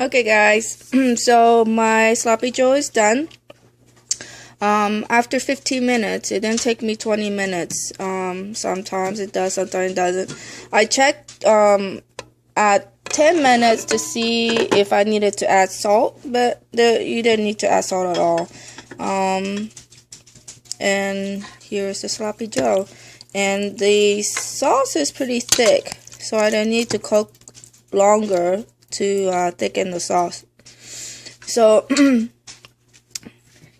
Okay guys, so my sloppy joe is done. After 15 minutes, it didn't take me 20 minutes. Sometimes it does, sometimes it doesn't. I checked at 10 minutes to see if I needed to add salt, but you didn't need to add salt at all. And here's the sloppy joe. And the sauce is pretty thick, so I don't need to cook longer to thicken the sauce. So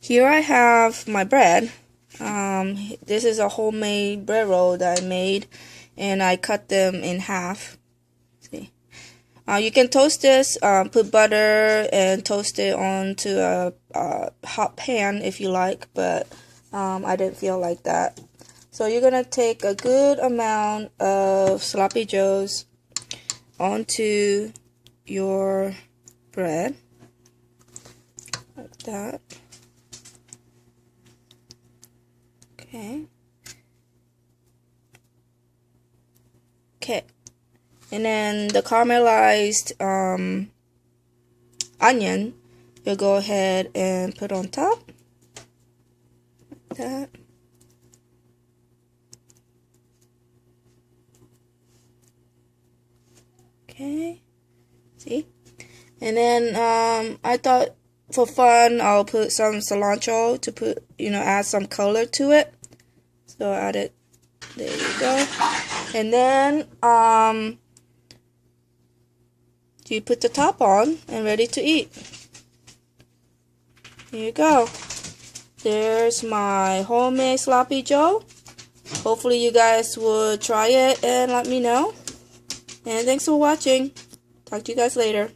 here I have my bread. This is a homemade bread roll that I made, and I cut them in half. See, you can toast this, put butter and toast it onto a hot pan if you like, but I didn't feel like that. So you're gonna take a good amount of sloppy joes onto your bread like that. Okay. And then the caramelized onion, you'll go ahead and put on top like that. Okay, see? And then I thought for fun I'll put some cilantro to put, add some color to it. So I added, there you go. And then you put the top on and ready to eat. Here you go. There's my homemade sloppy joe. Hopefully you guys will try it and let me know. And thanks for watching. Talk to you guys later.